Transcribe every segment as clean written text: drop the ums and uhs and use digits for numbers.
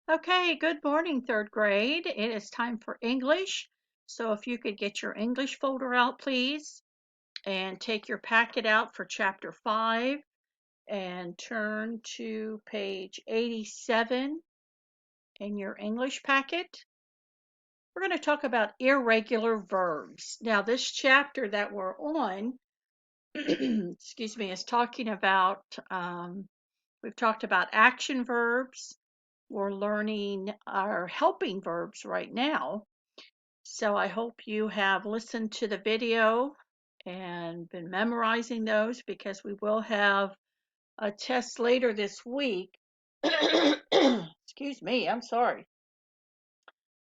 Okay, good morning, third grade. It is time for English. So if you could get your English folder out, please, and take your packet out for chapter 5 and turn to page 87 in your English packet. We're going to talk about irregular verbs. Now, this chapter that we're on, excuse me, is talking about, we've talked about action verbs. We're learning our helping verbs right now. So I hope you have listened to the video and been memorizing those because we will have a test later this week. Excuse me, I'm sorry.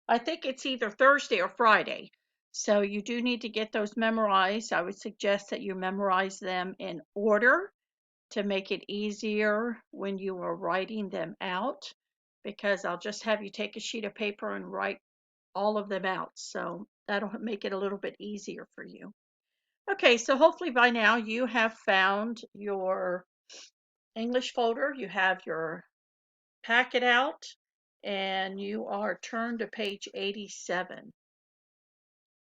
I think it's either Thursday or Friday. So you do need to get those memorized. I would suggest that you memorize them in order to make it easier when you are writing them out, because I'll just have you take a sheet of paper and write all of them out. So that'll make it a little bit easier for you. Okay, so hopefully by now you have found your English folder, you have your packet out, and you are turned to page 87.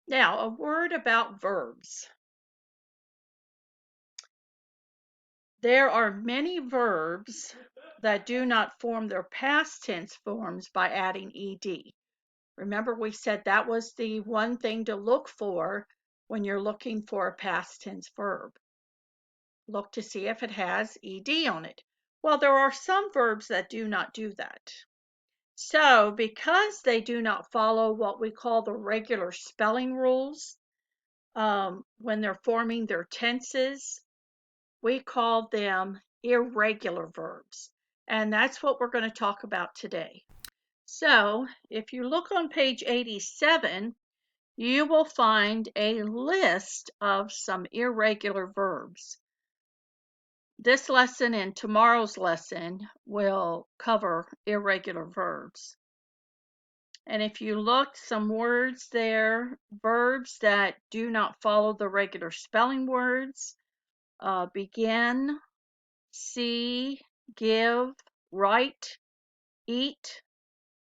Now, a word about verbs. There are many verbs that do not form their past tense forms by adding ed. Remember, we said that was the one thing to look for when you're looking for a past tense verb. Look to see if it has ed on it. Well, there are some verbs that do not do that. So, because they do not follow what we call the regular spelling rules when they're forming their tenses, we call them irregular verbs. And that's what we're going to talk about today. So, if you look on page 87, you will find a list of some irregular verbs. This lesson and tomorrow's lesson will cover irregular verbs. And if you look, some words there, verbs that do not follow the regular spelling words, begin, see, give, write, eat,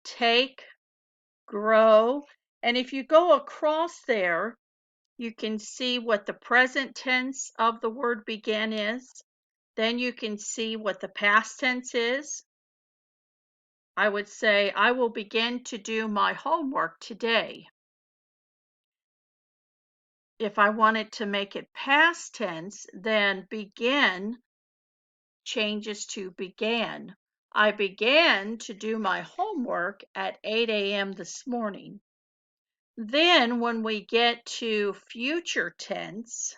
take, grow. And if you go across there, you can see what the present tense of the word begin is. Then you can see what the past tense is. I would say, I will begin to do my homework today. If I wanted to make it past tense, then begin changes to began. I began to do my homework at 8 a.m. this morning. Then when we get to future tense,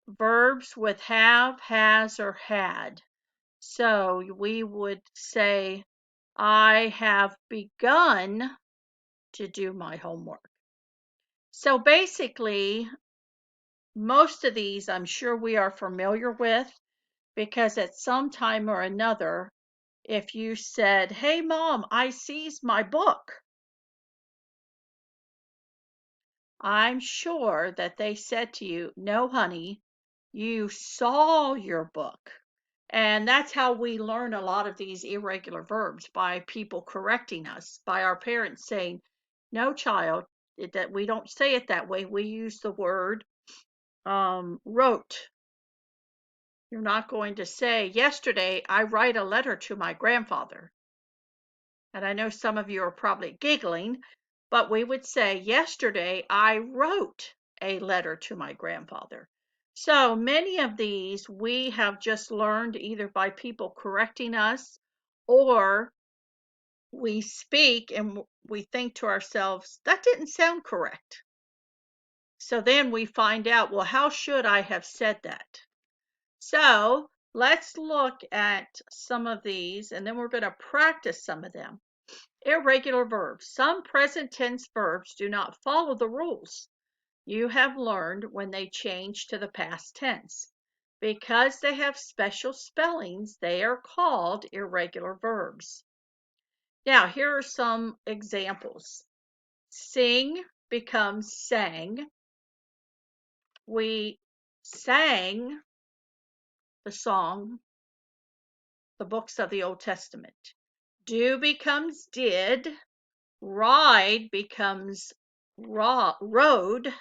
verbs with have, has, or had. So we would say, I have begun to do my homework. So basically, most of these I'm sure we are familiar with, because at some time or another, if you said, hey mom, I seized my book, I'm sure that they said to you, no honey, you saw your book. And that's how we learn a lot of these irregular verbs, by people correcting us, by our parents saying, no child, that we don't say it that way. We use the word wrote. You're not going to say, yesterday I write a letter to my grandfather. And I know some of you are probably giggling, but we would say, yesterday I wrote a letter to my grandfather. So many of these we have just learned either by people correcting us, or we speak and we think to ourselves, that didn't sound correct. So then we find out, well, how should I have said that? So let's look at some of these, and then we're going to practice some of them. Irregular verbs. Some present tense verbs do not follow the rules you have learned when they change to the past tense. Because they have special spellings, they are called irregular verbs. Now, here are some examples. Sing becomes sang. We sang the song. the books of the Old Testament. Do becomes did, ride becomes road,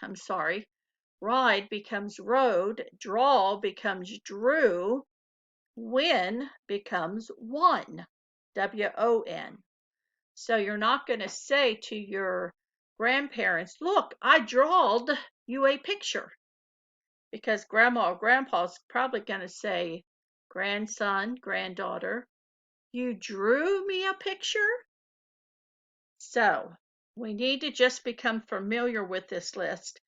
ride becomes road, draw becomes drew, win becomes won, W-O-N. So you're not going to say to your grandparents, look, I drawed you a picture. Because grandma or grandpa's probably going to say, grandson, granddaughter, you drew me a picture? So we need to just become familiar with this list.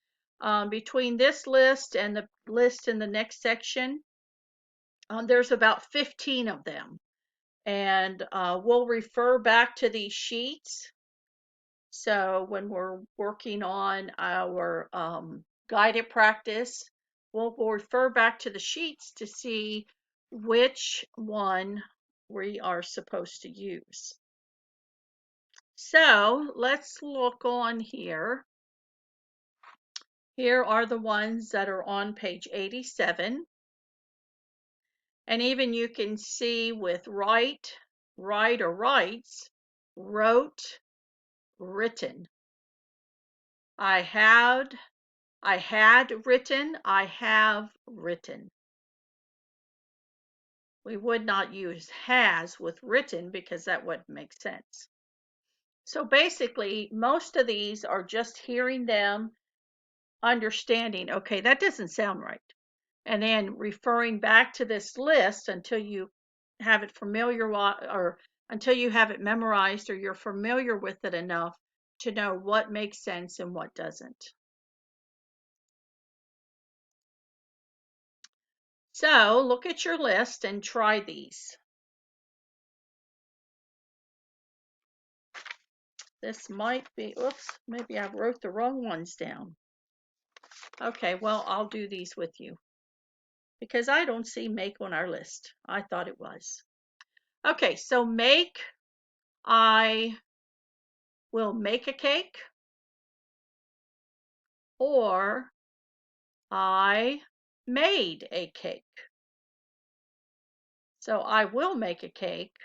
Between this list and the list in the next section, there's about 15 of them. And we'll refer back to these sheets. So when we're working on our guided practice, we'll refer back to the sheets to see which one we are supposed to use. So let's look on here. Here are the ones that are on page 87. And even you can see with write, write or writes, wrote, written. I had written, I have written. We would not use has with written because that wouldn't make sense. So basically, most of these are just hearing them, understanding, okay, that doesn't sound right. And then referring back to this list until you have it familiar or until you have it memorized or you're familiar with it enough to know what makes sense and what doesn't. So look at your list and try these. This might be, oops, maybe I wrote the wrong ones down. Okay, well, I'll do these with you because I don't see make on our list. I thought it was. Okay, so make, I will make a cake, or I made a cake. So I will make a cake.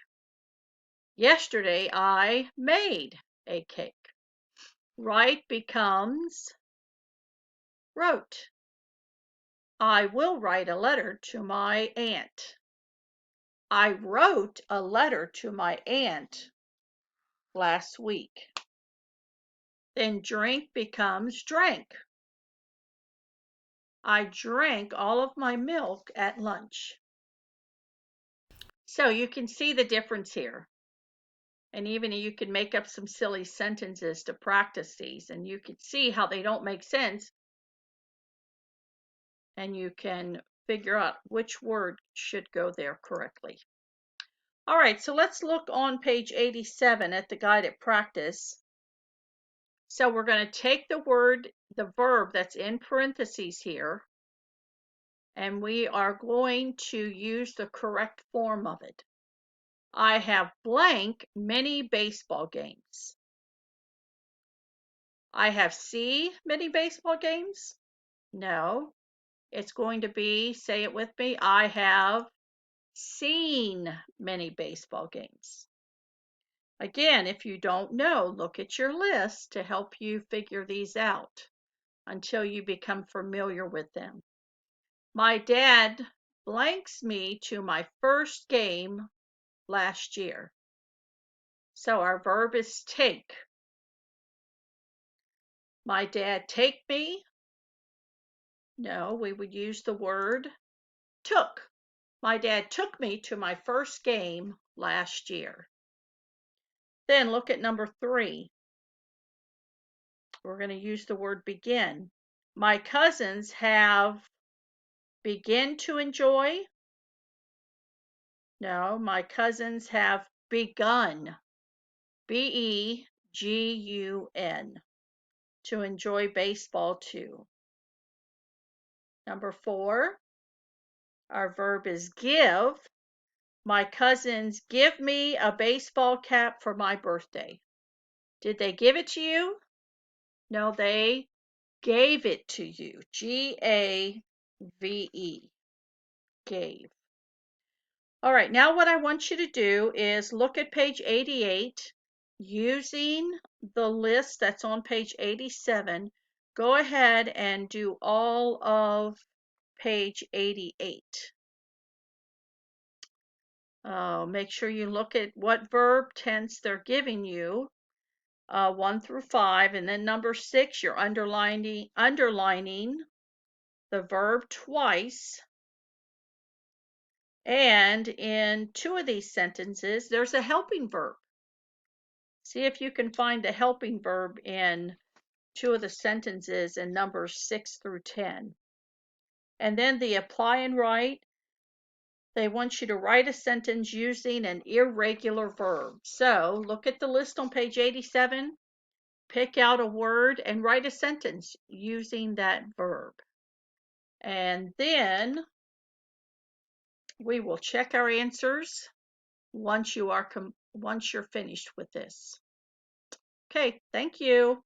Yesterday I made a cake. Write becomes wrote. I will write a letter to my aunt. I wrote a letter to my aunt last week. Then drink becomes drank. I drank all of my milk at lunch. So you can see the difference here. And even you can make up some silly sentences to practice these, and you can see how they don't make sense. And you can figure out which word should go there correctly. All right, so let's look on page 87 at the guided practice. So we're going to take the verb that's in parentheses here, and we are going to use the correct form of it. I have blank many baseball games. I have many baseball games? No, it's going to be, say it with me, I have seen many baseball games. Again, if you don't know, look at your list to help you figure these out until you become familiar with them. My dad blanks me to my first game last year. So our verb is take. My dad take me? No, we would use the word took. My dad took me to my first game last year. Then look at number 3. We're going to use the word begin. My cousins have begin to enjoy. No, my cousins have begun. B-E-G-U-N. To enjoy baseball too. Number 4, our verb is give. My cousins give me a baseball cap for my birthday. Did they give it to you? No, they gave it to you. G-A-V-E. Gave. All right, now what I want you to do is look at page 88 using the list that's on page 87. Go ahead and do all of page 88. Make sure you look at what verb tense they're giving you, 1 through 5, and then number 6, you're underlining the verb twice. And in 2 of these sentences, there's a helping verb. See if you can find the helping verb in 2 of the sentences in numbers 6 through 10. And then the apply and write, they want you to write a sentence using an irregular verb. So look at the list on page 87, pick out a word and write a sentence using that verb. And then we will check our answers once you're finished with this. Okay, thank you.